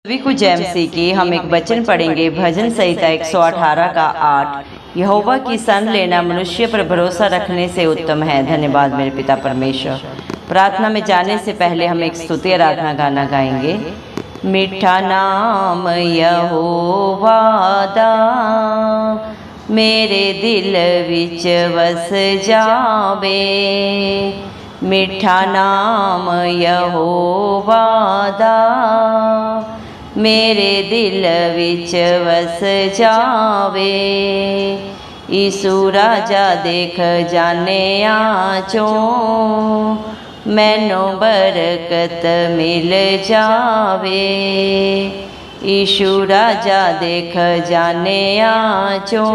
सभी को जय मसीह की। हम एक वचन पढ़ेंगे भजन संहिता 118 का 8। यहोवा की शरण लेना मनुष्य पर भरोसा रखने से उत्तम है। धन्यवाद मेरे पिता परमेश्वर। प्रार्थना में जाने से पहले हम एक स्तुति आराधना गाना गाएंगे। मीठा नाम यहोवा दा मेरे दिल विच वस जावे। मीठा नाम यहोवा दा मेरे दिल विच वस जावे। यीशु राजा देख जाने आचो मैनू बरकत मिल जावे। यीशु राजा देख जाने आचो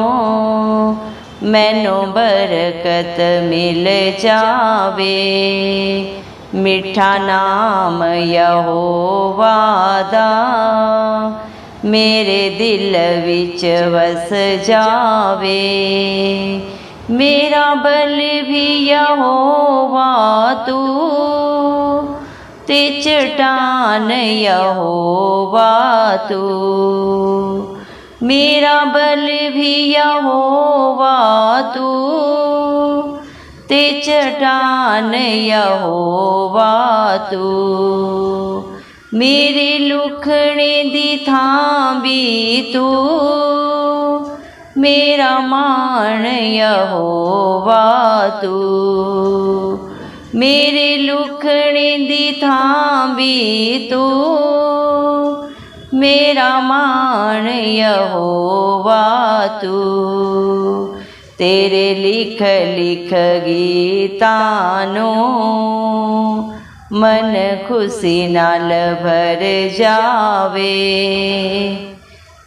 मैनू बरकत मिल जावे। मीठा नाम यहोवा दा मेरे दिल विच वस जावे। मेरा बल भी यहोवा तू ते चट्टान यहोवा तू। मेरा बल भी यहोवा तू ते चट्टान यहोवा तू। मेरे लुखने दी थां भी तू मेरा मान यहोवा तू। मेरे लुखने दी थां भी तू मेरा मान यहोवा तू। तेरे लिख लिख गीतानो मन खुशी नाल भर जावे।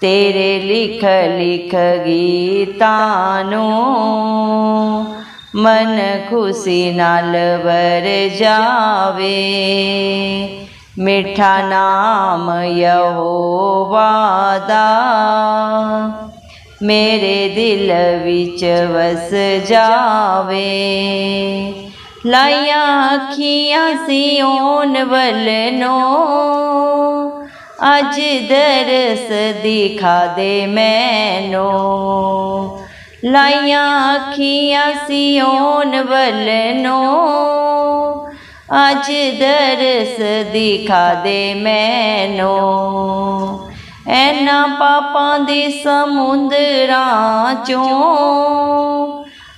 तेरे लिख लिख गीतानो मन खुशी नाल भर जावे। मीठा नाम यहोवा दा मेरे दिल विच वस जावे। लाइया अखियां सियोन वलनो अज दरस दिखा दे मैनो। लाइया अखियां सियोन वलनो अज दरस दिखा दे मैनो। ऐना पापां दे समुंदरां चों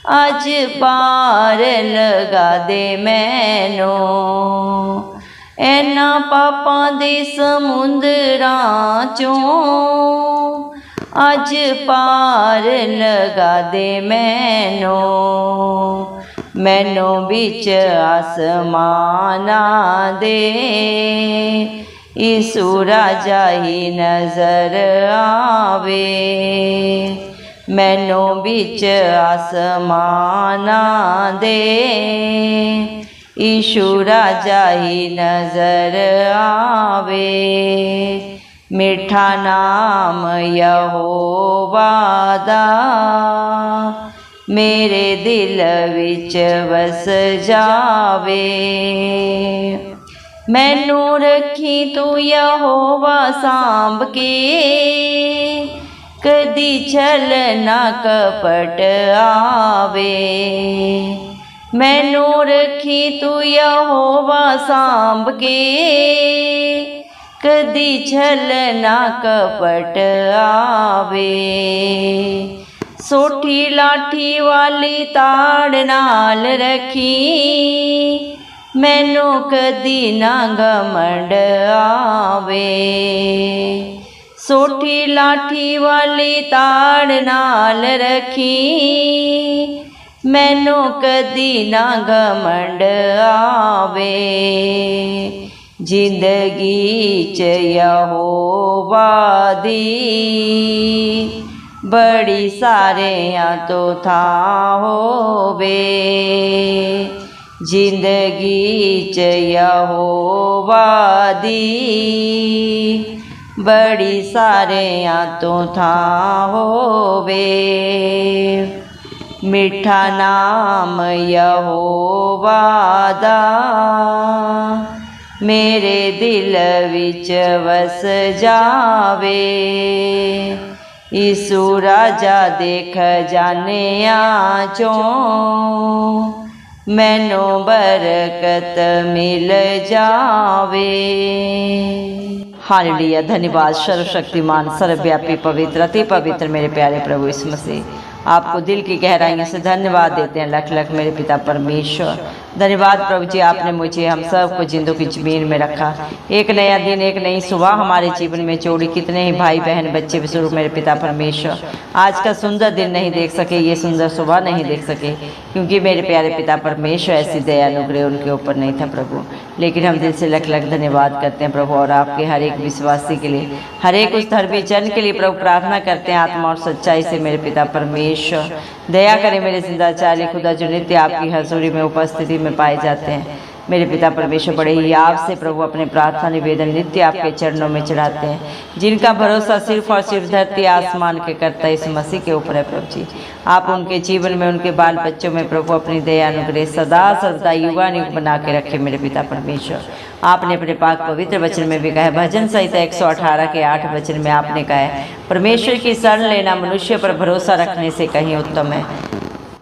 अज पार लगा दे मैनो। ऐना पापां दे समुंदरां चों अज पार लगा दे मैनो। मैनो बिच आसमाना दे यीशु राजा ही नजर आवे। मैनो बिच आसमाना दे यीशु राजा ही नजर आवे। मीठा नाम यहोवा दा मेरे दिल विच वस जावे। मैनू रखी तू यहोवा सांभ के कदी छल ना कपट आवे। मैनू रखी तू यहोवा सांभ के कदी छल ना कपट आवे। सोठी लाठी वाली ताड़ नाल रखी मैनू कदी ना घमंड आवे। सोठी लाठी वाली ताड़ नाल रखी मैनू कदी ना घमंड आवे। जिंदगी च यहोवा दी बड़ी सारियां तो थां होवे। जिंदगी च यहोवा दी बड़ी सारियां तो थां होवे। मीठा नाम यहोवा दा मेरे दिल विच वस जावे। यीशु राजा देख जाने चों मैनू बरकत मिल जावे। हालेलुया। धन्यवाद सर्वशक्तिमान सर्वव्यापी पवित्र अति पवित्र मेरे प्यारे प्रभु यीशु मसीह, आपको दिल की गहराइयों से धन्यवाद देते हैं। लख लख मेरे पिता परमेश्वर, धन्यवाद प्रभु जी, आपने मुझे हम सब को जिंदों की जमीन में रखा। एक नया दिन, एक नई सुबह हमारे जीवन में जोड़ी। कितने ही भाई बहन बच्चे बुजुर्ग मेरे पिता परमेश्वर आज का सुंदर दिन नहीं देख सके, ये सुंदर सुबह नहीं देख सके, क्योंकि मेरे प्यारे पिता परमेश्वर ऐसी दया अनुग्रह उनके ऊपर नहीं था प्रभु। लेकिन हम दिल से लख लख धन्यवाद करते हैं प्रभु, और आपके हर एक विश्वासी के लिए, हर एक उस धर्मी जन के लिए प्रभु प्रार्थना करते हैं आत्मा और सच्चाई से मेरे पिता परमेश्वर दया करें मेरे जिंदा चाली खुदा जो नित्य आपकी हजूरी में उपस्थिति में पाए जाते हैं। मेरे पिता परमेश्वर बड़े ही आप से प्रभु अपने प्रार्थना निवेदन नित्य आपके चरणों में चढ़ाते हैं, जिनका भरोसा सिर्फ और सिर्फ धरती आसमान के करता इस मसीह के ऊपर है प्रभु जी। आप उनके जीवन में, उनके बाल बच्चों में प्रभु अपनी दया अनुग्रह सदा सर्वदा युगानुग बना के रखे मेरे पिता परमेश्वर। आपने अपने पाक पवित्र वचन में भी कहा है, भजन संहिता 118 के 8 वचन में आपने कहा है, परमेश्वर की शरण लेना मनुष्य पर भरोसा रखने से कहीं उत्तम है।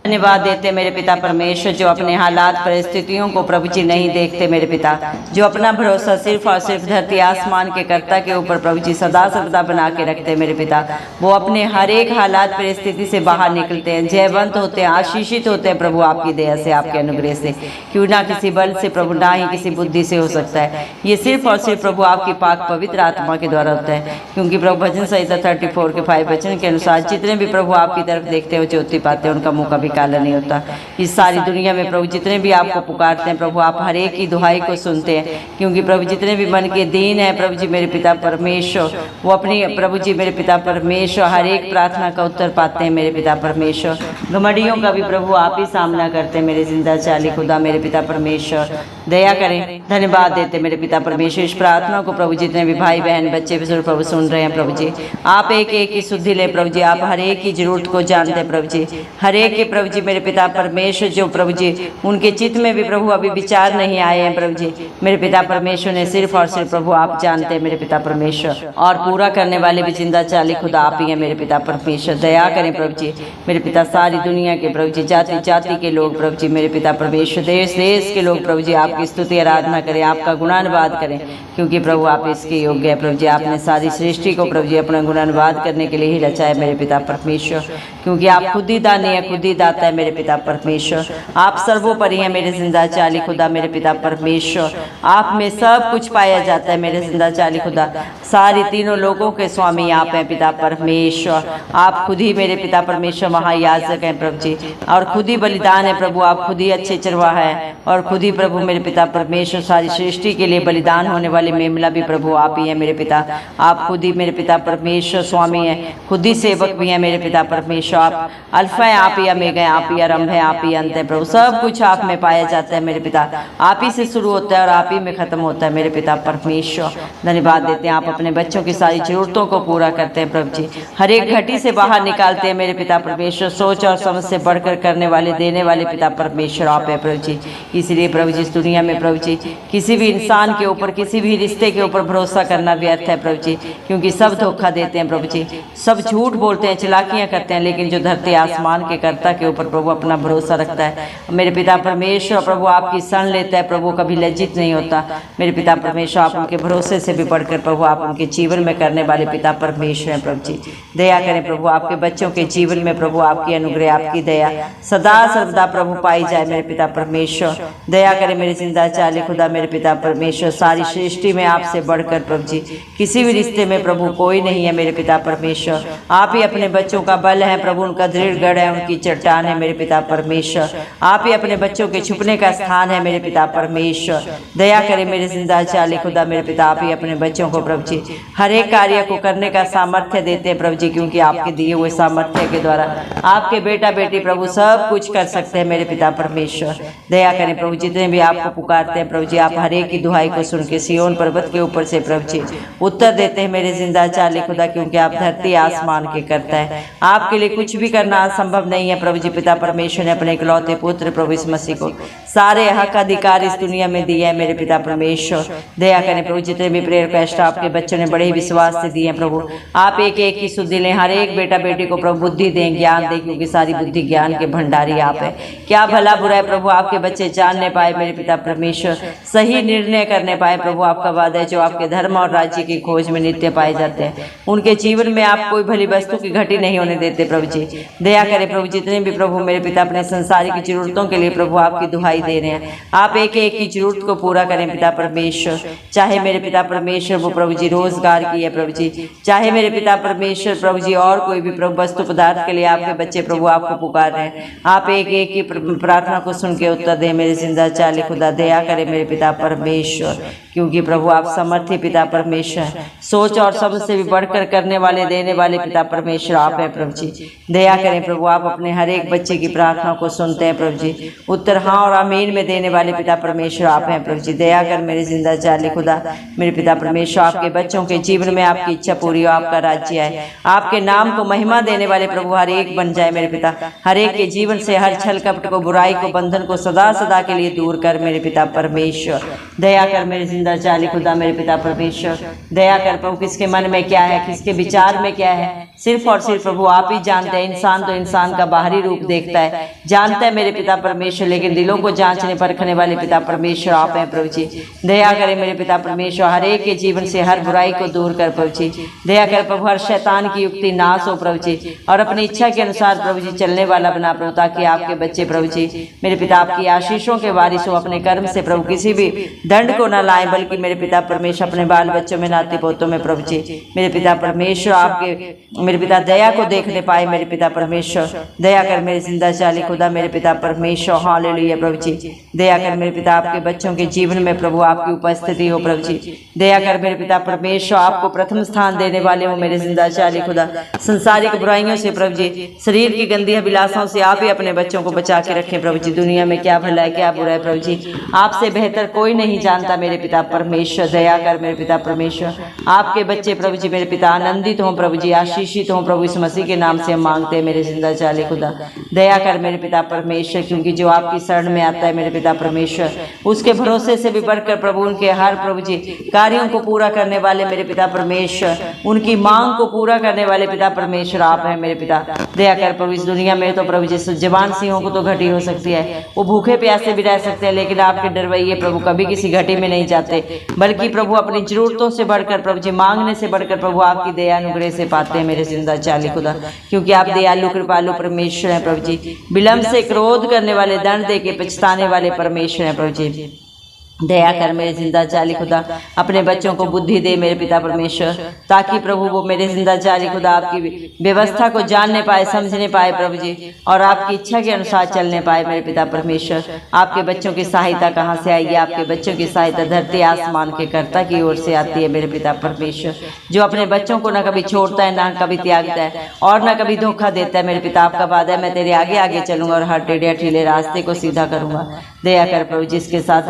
धन्यवाद देते मेरे पिता परमेश्वर, जो अपने हालात परिस्थितियों को प्रभु जी नहीं देखते मेरे पिता, जो अपना भरोसा सिर्फ और सिर्फ धरती आसमान के कर्ता के ऊपर प्रभु जी सदा सर्वदा बना के रखते मेरे पिता। वो अपने हर एक हालात परिस्थिति से बाहर निकलते हैं, जयवंत होते हैं, आशीषित होते हैं प्रभु आपकी दया से, आपके अनुग्रह से। क्यों ना किसी बल से प्रभु, ना ही किसी बुद्धि से हो सकता है, ये सिर्फ और सिर्फ प्रभु आपकी पाक पवित्र आत्मा के द्वारा होता है। क्योंकि प्रभु भजन संहिता 34 के 5 वचन के अनुसार जितने भी प्रभु आपकी तरफ देखते हो ज्योति पाते हैं, उनका मुँह कभी काला नहीं होता। इस सारी दुनिया में प्रभु जितने भी आपको पुकारते हैं प्रभु, आप हर एक की दुहाई को सुनते हैं। क्योंकि प्रभु जितने भी मन के दीन है प्रभु जी मेरे पिता परमेश्वर, वो अपनी प्रभु जी मेरे पिता परमेश्वर हर एक प्रार्थना का उत्तर पाते हैं मेरे पिता परमेश्वर। घमंडियों का भी प्रभु आप ही सामना करते हैं मेरे जिंदा चाली खुदा मेरे पिता परमेश्वर दया करें। धन्यवाद देते मेरे पिता परमेश्वर इस प्रार्थना को प्रभु जितने भी भाई बहन बच्चे बुजुर्ग प्रभु सुन रहे हैं प्रभु जी, आप एक एक की शुद्धि ले प्रभु जी। आप हर एक की जरूरत को जानते हैं प्रभु जी, हर एक के प्रभु जी मेरे पिता परमेश्वर जो प्रभु जी उनके चित्त में भी प्रभु अभी विचार नहीं आए हैं प्रभु जी मेरे पिता परमेश्वर ने, सिर्फ और सिर्फ प्रभु आप जानते हैं मेरे पिता परमेश्वर, और पूरा करने वाले भी जिंदा चाली खुदा आप ही हैं मेरे पिता परमेश्वर। दया करें प्रभु जी मेरे पिता, सारी दुनिया के प्रभु जी, जाति जाति के लोग प्रभु जी मेरे पिता परमेश्वर, देश देश के लोग प्रभु जी आपकी स्तुति आराधना करें, आपका गुणानुवाद करें, क्योंकि प्रभु आप इसके योग्य है प्रभु जी। आपने सारी सृष्टि को प्रभु जी अपना गुणानुवाद करने के लिए ही रचा है मेरे पिता परमेश्वर, क्योंकि आप खुद ही दानी है, खुद ही दाता है मेरे पिता परमेश्वर। आप सर्वोपरि हैं मेरे जिंदा चाली खुदा मेरे पिता परमेश्वर, आप में सब कुछ पाया जाता है मेरे जिंदा चाली खुदा। सारी तीनों लोगों के स्वामी आप हैं पिता परमेश्वर, आप खुद ही मेरे पिता परमेश्वर महायाजक हैं प्रभु जी, और खुद ही बलिदान है प्रभु, आप खुद ही अच्छे चरवाहा है, और खुद ही प्रभु मेरे पिता परमेश्वर सारी सृष्टि के लिए बलिदान होने वाले मेमला भी प्रभु आप ही हैं मेरे पिता। आप खुद ही मेरे पिता परमेश्वर स्वामी हैं, खुद ही सेवक भी हैं मेरे पिता परमेश्वर। आप अल्फा है, आप ही अमेगा है, आप ही आरंभ है, आप ही अंत है प्रभु, सब कुछ आप में पाया जाता है मेरे पिता। आप ही से शुरू होता है और आप ही में खत्म होता है मेरे पिता परमेश्वर। धन्यवाद देते हैं, आप अपने बच्चों की सारी जरूरतों को पूरा करते हैं प्रभु जी, हर एक घटी से बाहर निकालते हैं मेरे पिता परमेश्वर। सोच और समझ से बढ़कर करने वाले देने वाले पिता परमेश्वर आप है प्रभु जी। इसलिए प्रभु जी इस दुनिया में प्रभु जी किसी भी इंसान के ऊपर, किसी भी रिश्ते के ऊपर भरोसा करना व्यर्थ है प्रभु जी, क्योंकि सब धोखा देते हैं प्रभु जी, सब झूठ बोलते हैं, चलाकियां करते हैं, लेकिन जो धरती आसमान के कर्ता के ऊपर प्रभु अपना भरोसा रखता है मेरे पिता परमेश्वर, प्रभु आपकी शरण लेता है प्रभु, कभी लज्जित नहीं होता मेरे पिता परमेश्वर। आप उनके भरोसे से भी बढ़कर प्रभु आप उनके जीवन में करने वाले पिता परमेश्वर हैं प्रभु जी। दया करें प्रभु, आपके बच्चों के जीवन में प्रभु आपकी अनुग्रह, आपकी दया सदा सर्वदा प्रभु पाई जाए मेरे पिता परमेश्वर। दया करें मेरे जिंदा चाले खुदा मेरे पिता परमेश्वर, सारी सृष्टि में आपसे बढ़कर प्रभु जी किसी भी रिश्ते में प्रभु कोई नहीं है मेरे पिता परमेश्वर। आप ही अपने बच्चों का बल है प्रभु, उनका दृढ़ गढ़ है, उनकी चट्टान है मेरे पिता परमेश्वर। आप ही अपने बच्चों के छुपने का स्थान है मेरे पिता परमेश्वर। दया करें मेरे जिंदा चाले खुदा मेरे पिता, आप ही अपने बच्चों को प्रभु जी जी। हर एक कार्य को करने का सामर्थ्य देते हैं प्रभु जी, क्योंकि आपके दिए हुए सामर्थ्य के द्वारा आपके बेटा बेटी प्रभु सब कुछ कर सकते हैं मेरे पिता परमेश्वर। दया करें प्रभु, जितने भी आपको पुकारते हैं प्रभु जी, आप हर एक की दुहाई को सुन के सिय्योन पर्वत के ऊपर से प्रभु जी उत्तर देते हैं मेरे जिंदा चाली खुदा, क्योंकि आप धरती आसमान के करता है। आपके लिए कुछ भी करना असंभव नहीं है प्रभु जी। पिता परमेश्वर ने अपने इकलौते पुत्र प्रभु यीशु मसीह को सारे हक अधिकार इस दुनिया में दिया है मेरे पिता परमेश्वर। दया करें प्रभु, जितने भी प्रेयर रिक्वेस्ट आपके बच्चों ने बड़े ही विश्वास से दिए हैं प्रभु, आप एक एक की सुधि लें, हर एक बेटा बेटी को प्रभु बुद्धि दें, ज्ञान दें, क्योंकि सारी बुद्धि ज्ञान के भंडारी आप है। क्या भला बुरा है प्रभु, आपके बच्चे जानने पाए मेरे पिता परमेश्वर, सही निर्णय करने पाए प्रभु। आपका वादा है जो आपके धर्म और राज्य की खोज में नित्य पाए जाते हैं, उनके जीवन में आप कोई भली वस्तु की घटी नहीं होने देते प्रभु जी। दया करें प्रभु, जितने भी प्रभु मेरे पिता अपने संसारिक जरूरतों के लिए प्रभु आपकी दुहाई दे रहे हैं, आप एक एक की जरूरत को पूरा करें पिता परमेश्वर। चाहे मेरे पिता परमेश्वर वो प्रभु जी रोजगार की है प्रभु जी, चाहे मेरे पिता परमेश्वर प्रभु जी और कोई भी प्रभु वस्तु पदार्थ के लिए आपके बच्चे प्रभु आपको पुकार रहे हैं, आप एक एक की प्रार्थना को सुन के उत्तर दें मेरे जिंदा चाली खुदा। दया करें मेरे पिता परमेश्वर, क्योंकि प्रभु आप समर्थी पिता परमेश्वर, सोच और समझ से भी बढ़कर करने वाले देने वाले पिता परमेश्वर आप हैं प्रभु जी। दया करें प्रभु, आप अपने हर एक बच्चे की प्रार्थना को सुनते हैं प्रभु जी, उत्तर हाँ और आमीन में देने वाले पिता परमेश्वर आप हैं प्रभु जी। दया कर मेरे जिंदा चाली खुदा मेरे पिता परमेश्वर, आपके बच्चों के जीवन में आपकी इच्छा पूरी हो, आपका राज्य आए, आपके नाम को महिमा देने वाले प्रभु हर एक बन जाए मेरे पिता। हर एक के जीवन से हर छल कपट को, बुराई को, बंधन को सदा सदा के लिए दूर कर मेरे पिता परमेश्वर। दया कर मेरे जिंदा चाली खुदा मेरे पिता परमेश्वर। दया कर प्रभु, किसके मन में क्या है, किसके विचार में क्या है, सिर्फ और सिर्फ प्रभु आप ही जानते हैं। इंसान तो इंसान का बाहरी रूप देखता है, जानता है मेरे पिता परमेश्वर, लेकिन दिलों को जांचने परखने वाले पिता परमेश्वर आप हैं प्रभु जी। दया करें मेरे पिता परमेश्वर, हर एक के जीवन से हर बुराई को दूर कर प्रभु जी। दया कर प्रभु, हर शैतान की युक्ति नाश हो प्रभु जी, और अपनी इच्छा के अनुसार प्रभु जी चलने वाला बना प्रभु, ताकि आपके बच्चे प्रभु जी मेरे पिता आपकी आशीषों के वारिस हो, अपने कर्म से प्रभु किसी भी दंड को न लाए, बल्कि मेरे पिता परमेश्वर अपने बाल बच्चों में, नाती पोतों में प्रभु जी मेरे पिता परमेश्वर आपके मेरे पिता दया को देखने पाए मेरे पिता परमेश्वर। दया कर मेरे जिंदा चाली खुदा मेरे पिता परमेश्वर। हालेलुया प्रभु जी। दया कर मेरे पिता आपके बच्चों के जीवन में प्रभु आपकी उपस्थिति हो प्रभु जी। दया कर मेरे पिता परमेश्वर, आपको प्रथम स्थान देने वाले हो मेरे जिंदा चाली खुदा। संसारिक बुराइयों से प्रभु जी, शरीर की गंदी अभिलाषाओं से आप ही अपने बच्चों को बचा के रखें प्रभु जी। दुनिया में क्या भला है क्या बुरा है प्रभु जी, आपसे बेहतर कोई नहीं जानता मेरे पिता परमेश्वर। दया कर मेरे पिता परमेश्वर, आपके बच्चे प्रभु जी मेरे पिता आनंदित हों प्रभु जी, आशीषित हों प्रभु, इस मसीह के नाम से हम मांगते हैं मेरे जिंदा चाली खुदा। दया कर मेरे पिता परमेश्वर, क्योंकि जो आपकी शरण में आता है मेरे पिता परमेश्वर, उसके भरोसे से भी बढ़कर प्रभु उनके हर प्रभु जी कार्यों को पूरा करने वाले मेरे पिता परमेश्वर, उनकी मांग को पूरा करने वाले पिता परमेश्वर आप हैं मेरे पिता। दया कर प्रभु, इस दुनिया में तो प्रभु जी जवान सिंहों को तो घटी हो सकती है, वो भूखे प्यासे भी रह सकते हैं, लेकिन आपके डरवैये प्रभु कभी किसी घटी में नहीं जाते, बल्कि प्रभु अपनी जरूरतों से बढ़कर प्रभु जी, मांगने से बढ़कर प्रभु आपकी दया अनुग्रह से पाते हैं मेरे जिंदा चाली खुदा, क्योंकि आप दयालु कृपालु परमेश्वर हैं प्रभु जी। विलंब से क्रोध करने वाले, दंड दे के पछताने वाले परमेश्वर हैं प्रभु जी। दया कर मेरे जिंदा चाली खुदा, अपने बच्चों को बुद्धि दे मेरे पिता परमेश्वर, ताकि प्रभु वो मेरे जिंदा चाली खुदा आपकी व्यवस्था को जानने पाए, समझने पाए प्रभु जी, और आपकी इच्छा के अनुसार चलने पाए मेरे पिता परमेश्वर। आपके बच्चों की सहायता कहाँ से आएगी? आपके बच्चों की सहायता धरती आसमान के कर्ता की ओर से आती है मेरे पिता परमेश्वर, जो अपने बच्चों को न कभी छोड़ता है, ना कभी त्यागता है, और न कभी धोखा देता है मेरे पिता। आपका वादा है, मैं तेरे आगे आगे चलूंगा और हर टेढ़े ठीले रास्ते को सीधा करूंगा। दया कर प्रभु, जिसके साथ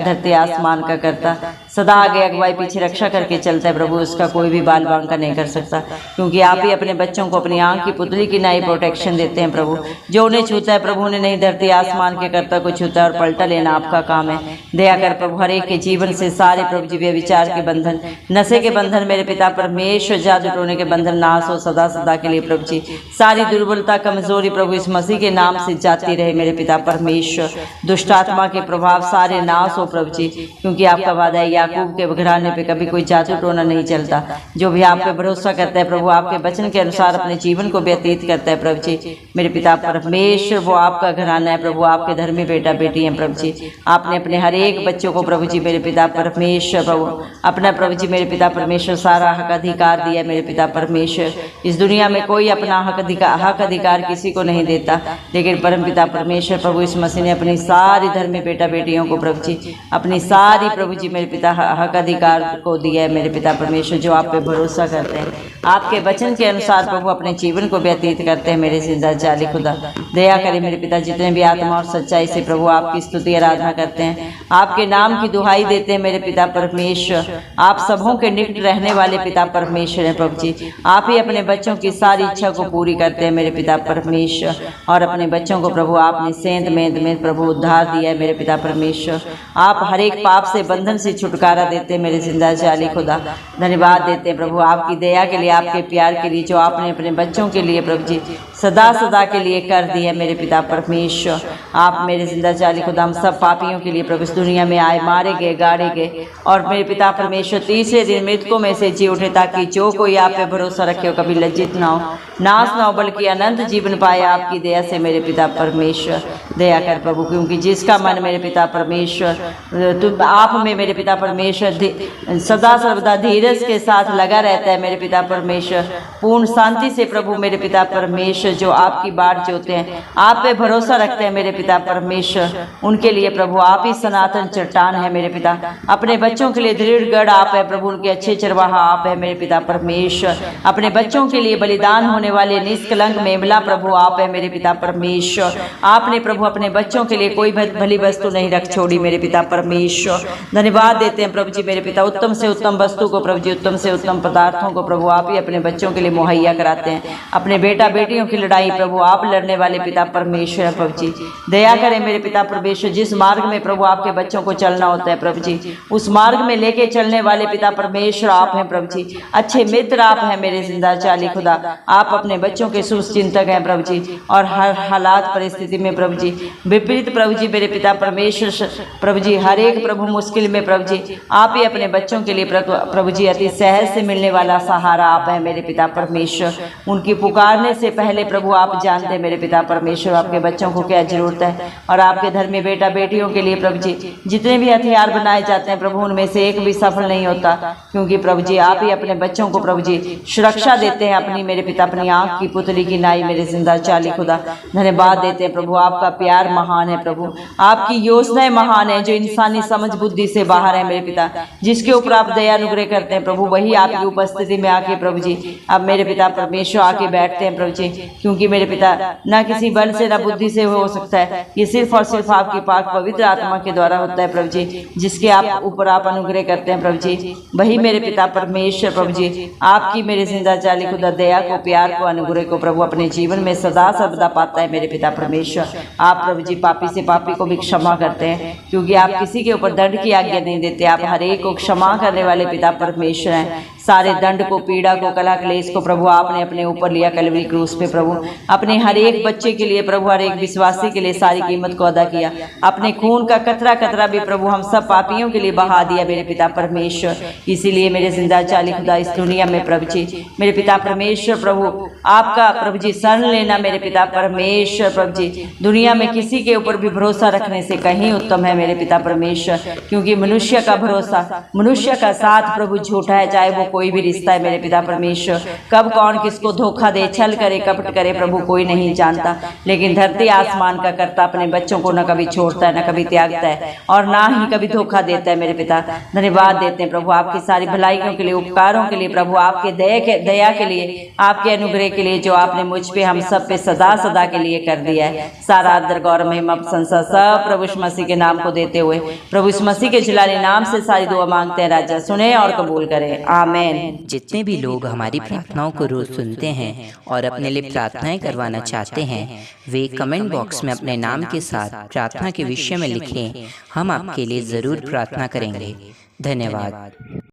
धरती आसमान का करता सदा आगे अगुवाई पीछे रक्षा करके चलता है प्रभु, उसका कोई भी बाल बांका नहीं कर सकता, क्योंकि आप ही अपने बच्चों को अपनी आंख की पुतली की नई प्रोटेक्शन देते हैं प्रभु। जो उन्हें छूता है प्रभु, उन्हें नहीं धरती आसमान के कर्ता को छूता है, और पलटा लेना आपका काम है। दया कर प्रभु, हर एक के जीवन से सारे प्रभु जी व्यभिचार के बंधन, नशे के बंधन मेरे पिता परमेश्वर, जादू टोने के बंधन नाश हो सदा सदा के लिए प्रभु जी। सारी दुर्बलता कमजोरी प्रभु इस मसीह के नाम से जाती रहे मेरे पिता परमेश्वर। दुष्ट आत्मा के प्रभाव सारे नाश हो प्रभु जी, क्योंकि आपका वादा है याकूब के घराने पे कभी कोई जादू टोना नहीं चलता। जो भी आप पे भरोसा करता है प्रभु, आपके वचन के अनुसार अपने जीवन को व्यतीत करता है प्रभु जी मेरे पिता परमेश्वर, वो आपका घराना है प्रभु, आपके धर्मी बेटा बेटी हैं प्रभु जी। आपने अपने हर एक बच्चों को प्रभु जी मेरे पिता परमेश्वर प्रभु अपना प्रभु जी मेरे पिता परमेश्वर सारा हक अधिकार दिया मेरे पिता परमेश्वर। इस दुनिया में कोई अपना हक अधिकार किसी को नहीं देता, लेकिन परम पिता परमेश्वर प्रभु इस मसीह ने अपनी सारी धर्मी बेटा बेटियों को प्रभु जी अपनी सारी प्रभु जी मेरे पिता हक अधिकार को दिया है मेरे पिता परमेश्वर, जो आप पे भरोसा करते हैं, आपके वचन के अनुसार प्रभु अपने जीवन को व्यतीत करते हैं मेरे जिंदा जाली खुदा। दया करें मेरे पिता, जितने भी आत्मा और सच्चाई से प्रभु आपकी स्तुति आराधना करते हैं, आपके नाम की दुहाई देते हैं मेरे पिता परमेश्वर, आप सबों के निकट रहने वाले पिता परमेश्वर हैं प्रभु जी। आप ही अपने बच्चों की सारी इच्छा को पूरी करते हैं मेरे पिता परमेश्वर, और अपने बच्चों को प्रभु आपने सेंध में प्रभु उद्धार दिया है मेरे पिता परमेश्वर। आप हर एक पाप से बंधन से छुटकारा देते हैं मेरे जिंदा जाली खुदा। धन्यवाद देते हैं प्रभु आपकी दया के लिए, आपके प्यार के लिए, जो आपने अपने बच्चों के लिए प्रभु जी सदा सदा के लिए कर दिया मेरे पिता परमेश्वर। आप मेरे जिंदा जाली खुदा हम सब पापियों के लिए प्रभु इस दुनिया में आए, मारे गए, गाड़े गए, और मेरे पिता परमेश्वर तीसरे दिन मृतकों में से जी उठे, ताकि जो कोई आप पे भरोसा रखे हो कभी लज्जित ना हो, नाश ना हो, बल्कि अनंत जीवन पाए आपकी दया से मेरे पिता परमेश्वर। दया कर प्रभु, क्योंकि जिसका मन मेरे पिता परमेश्वर तुम आप में मेरे पिता परमेश्वर सदा सर्वदा धीरज के साथ लगा रहता है मेरे पिता परमेश्वर, पूर्ण शांति से प्रभु मेरे पिता परमेश्वर जो आपकी बाट जोते हैं, आप पे भरोसा रखते हैं मेरे पिता परमेश्वर, उनके लिए प्रभु आप ही सनातन चट्टान है मेरे पिता। अपने बच्चों के लिए दृढ़ गढ़ आप है प्रभु, उनके अच्छे चरवाहा आप है मेरे पिता परमेश्वर। अपने बच्चों के लिए बलिदान होने वाले निष्कलंक मेमला प्रभु आप है मेरे पिता परमेश्वर। आपने प्रभु अपने बच्चों के लिए कोई भली वस्तु नहीं रख छोड़ी मेरे पिता परमेश्वर। धन्यवाद देते हैं प्रभु जी मेरे पिता, उत्तम से उत्तम वस्तु को प्रभु जी, उत्तम से उत्तम पदार्थों को प्रभु आप ही अपने बच्चों के लिए मुहैया कराते हैं। अपने बेटा बेटियों की लड़ाई प्रभु आप लड़ने वाले पिता परमेश्वर प्रभु जी। दया करें मेरे पिता परमेश्वर, जिस मार्ग में प्रभु आपके बच्चों को चलना होता है प्रभु जी, उस मार्ग में लेके चलने वाले पिता परमेश्वर आप हैं प्रभु जी। अच्छे मित्र आप हैं मेरे जिंदा जाली खुदा। आप अपने बच्चों के शुभचिंतक हैं प्रभु जी, और हर हालात परिस्थिति में प्रभु जी विपरीत प्रभु जी मेरे पिता परमेश्वर प्रभु जी, हर एक प्रभु मुश्किल में प्रभु जी आप ही अपने बच्चों के लिए प्रभु जी अति सहज से मिलने वाला सहारा आप है मेरे पिता परमेश्वर। उनकी पुकारने से पहले प्रभु आप जानते हैं मेरे पिता परमेश्वर आपके बच्चों को क्या जरूरत है, और आपके धर्मी बेटा बेटियों के लिए प्रभु जी जितने भी हथियार बनाए जाते हैं प्रभु, उनमें से एक भी सफल नहीं होता, क्योंकि प्रभु जी आप ही अपने बच्चों को प्रभु जी सुरक्षा देते हैं अपनी मेरे पिता, अपनी आंख की पुतली की नाई मेरे जिंदा जाली खुदा। धन्यवाद देते हैं प्रभु, आपका प्यार महान है प्रभु, आपकी योजनाएं महान है जो इंसानी समझ बुद्धि से बाहर है मेरे पिता। जिसके ऊपर आप दया अनुग्रह करते हैं प्रभु, वही आपकी उपस्थिति में आके प्रभु जी अब मेरे पिता परमेश्वर आके बैठते हैं प्रभु जी, क्योंकि मेरे पिता ना किसी बल से ना बुद्धि से हो सकता है, ये सिर्फ और सिर्फ आपकी पाक पवित्र आत्मा के द्वारा होता है प्रभु जी। जिसके आप ऊपर आप अनुग्रह करते हैं प्रभु जी, वही मेरे पिता परमेश्वर प्रभु जी आपकी मेरे जिंदा जाली खुदा दया को, प्यार को, अनुग्रह को प्रभु अपने जीवन में सदा सर्वदा पाता है मेरे पिता परमेश्वर। आप प्रभु जी पापी से पापी को भी क्षमा करते हैं, क्योंकि आप किसी के ऊपर दंड की आज्ञा नहीं देते, आप हर एक को क्षमा करने वाले पिता परमेश्वर हैं। सारे दंड को, पीड़ा को, कलह क्लेश को प्रभु आपने अपने ऊपर लिया कलवरी क्रूस पे प्रभु, अपने हर एक बच्चे के लिए प्रभु, हर एक विश्वासी के लिए सारी कीमत को अदा किया, अपने खून का कतरा कतरा भी प्रभु हम सब पापियों के लिए बहा दिया मेरे पिता परमेश्वर। इसीलिए मेरे जिंदा जाली खुदा इस दुनिया में प्रभु जी मेरे पिता परमेश्वर प्रभु आपका प्रभु जी शरण लेना मेरे पिता परमेश्वर प्रभु जी, दुनिया में किसी के ऊपर भी भरोसा रखने से कहीं उत्तम है मेरे पिता परमेश्वर, क्योंकि मनुष्य का भरोसा, मनुष्य का साथ प्रभु झूठा है, चाहे वो कोई भी रिश्ता है मेरे पिता परमेश्वर। कब कौन किसको धोखा दे, छल करे, कपट करे प्रभु कोई नहीं जानता, लेकिन धरती आसमान का करता अपने बच्चों को न कभी छोड़ता है, न कभी त्यागता है, और ना ही कभी धोखा देता है मेरे पिता। धन्यवाद देते हैं प्रभु आपकी सारी भलाइयों के लिए, उपकारों के लिए प्रभु, आपके दया के लिए, आपके अनुग्रह के लिए, जो आपने मुझ पे हम सब पे सदा सदा के लिए कर दिया है। सारा आदर गौरव महिमा प्रशंसा सब प्रभु यीशु मसीह के नाम को देते हुए प्रभु यीशु मसीह के जलाली नाम से सारी दुआ मांगते हैं, राजा सुने और कबूल करें, आमीन। जितने भी लोग हमारी प्रार्थनाओं को रोज सुनते हैं और अपने लिए प्रार्थनाएं करवाना चाहते हैं, वे कमेंट बॉक्स में अपने नाम के साथ प्रार्थना के विषय में लिखें, हम आपके लिए जरूर प्रार्थना करेंगे। धन्यवाद।